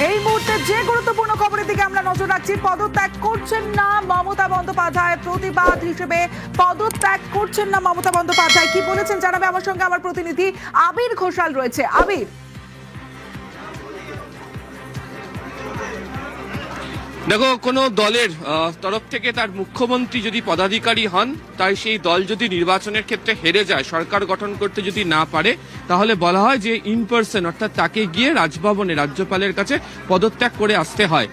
এই মুহূর্তে যে গুরুত্বপূর্ণ খবরের দিকে আমরা নজর রাখছি। পদত্যাগ করছেন না মমতা বন্দ্যোপাধ্যায়, প্রতিবাদ হিসেবে পদত্যাগ করছেন না মমতা বন্দ্যোপাধ্যায়। কি বলেছেন জানাবে আমার সঙ্গে আমার প্রতিনিধি আবির ঘোষাল রয়েছে। আবির, দেখো, কোনো দলের তরফ থেকে তার মুখ্যমন্ত্রী যদি পদাধিকারী হন, তাই সেই দল যদি নির্বাচনের ক্ষেত্রে হেরে যায়, সরকার গঠন করতে যদি না পারে, তাহলে বলা হয় যে ইন পার্সন, অর্থাৎ তাকে গিয়ে রাজভবনে রাজ্যপালের কাছে পদত্যাগ করে আসতে হয়।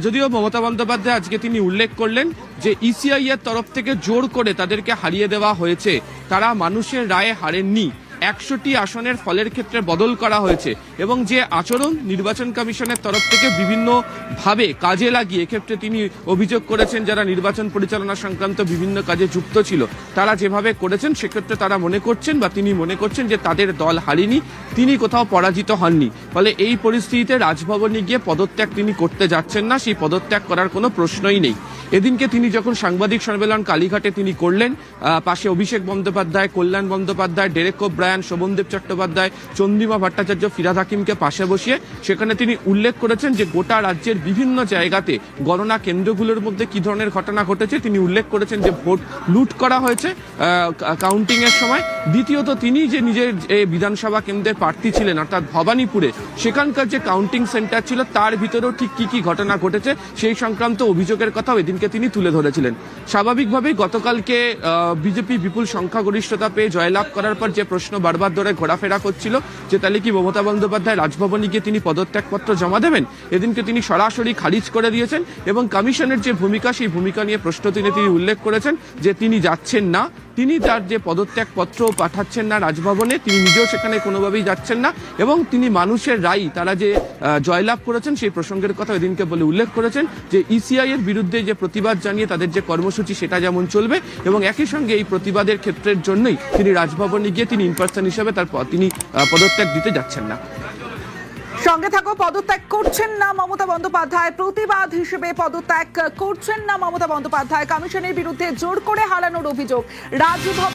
যদিও মমতা বন্দ্যোপাধ্যায় আজকে তিনি উল্লেখ করলেন যে ইসিআই এর তরফ থেকে জোর করে তাদেরকে হারিয়ে দেওয়া হয়েছে, তারা মানুষের রায়ে হারেননি। 100টি আসনের ফলের ক্ষেত্রে বদল করা হয়েছে এবং যে আচরণ নির্বাচন কমিশনের তরফ থেকে বিভিন্ন ভাবে কাজে লাগিয়ে, এক্ষেত্রে তিনি অভিযোগ করেছেন যারা নির্বাচন পরিচালনা সংক্রান্ত বিভিন্ন কাজে যুক্ত ছিল তারা যেভাবে করেছেন, সেক্ষেত্রে তারা মনে করছেন বা তিনি মনে করছেন যে তাদের দল হারেনি, তিনি কোথাও পরাজিত হননি। ফলে এই পরিস্থিতিতে রাজভবনে গিয়ে পদত্যাগ তিনি করতে যাচ্ছেন না, সেই পদত্যাগ করার কোনো প্রশ্নই নেই। এদিনকে তিনি যখন সাংবাদিক সম্মেলন কালীঘাটে তিনি করলেন, পাশে অভিষেক বন্দ্যোপাধ্যায়, কল্যাণ বন্দ্যোপাধ্যায়, ডেরেক ওব্রায়ান, শোভনদেব চট্টোপাধ্যায়, চন্দ্রিমা ভট্টাচার্য, ফিরহাদ হাকিমকে পাশে বসিয়ে সেখানে তিনি উল্লেখ করেছেন যে গোটা রাজ্যের বিভিন্ন জায়গাতে গণনা কেন্দ্রগুলোর মধ্যে কি ধরনের ঘটনা ঘটেছে। তিনি উল্লেখ করেছেন যে ভোট লুট করা হয়েছে কাউন্টিং এর সময়। দ্বিতীয়ত, তিনি যে নিজের বিধানসভা কেন্দ্রের প্রার্থী ছিলেন, অর্থাৎ ভবানীপুরে, সেখানকার যে কাউন্টিং সেন্টার ছিল তার ভিতরেও ঠিক কি কি ঘটনা ঘটেছে সেই সংক্রান্ত অভিযোগের কথাও এদিনকে তিনি তুলে ধরেছিলেন। স্বাভাবিকভাবেই গতকালকে বিজেপি বিপুল সংখ্যাগরিষ্ঠতা পেয়ে জয়লাভ করার পর যে প্রশ্ন বারবার ধরে ঘোরাফেরা করছিল যে তাহলে কি মমতা বন্দ্যোপাধ্যায় রাজভবনে গিয়ে তিনি পদত্যাগপত্র জমা দেবেন, এদিনকে তিনি সরাসরি খারিজ করে দিয়েছেন এবং কমিশনের যে ভূমিকা, সেই ভূমিকা নিয়ে প্রশ্ন তিনি উল্লেখ করেছেন যে তিনি যাচ্ছেন না, তিনি তার যে পদত্যাগপত্র পাঠাচ্ছেন না রাজভবনে, তিনি নিজেও সেখানে কোনোভাবেই যাচ্ছেন না এবং তিনি মানুষের রায় তারা যে জয়লাভ করেছেন সেই প্রসঙ্গের কথা এদিনকে বলে উল্লেখ করেছেন যে ইসিআই এর বিরুদ্ধে যে প্রতিবাদ জানিয়ে তাদের যে কর্মসূচি সেটা যেমন চলবে এবং একই সঙ্গে এই প্রতিবাদের ক্ষেত্রের জন্যই তিনি রাজভবনে গিয়ে তিনি ইন পার্সন হিসেবে তিনি পদত্যাগ দিতে যাচ্ছেন না। সঙ্গে থাকো। পদত্যাগ করছেন না মমতা বন্দ্যোপাধ্যায়, প্রতিবাদ হিসেবে পদত্যাগ করছেন না মমতা বন্দ্যোপাধ্যায়, কমিশনের বিরুদ্ধে জোর করে হারানোর অভিযোগ। রাজভবন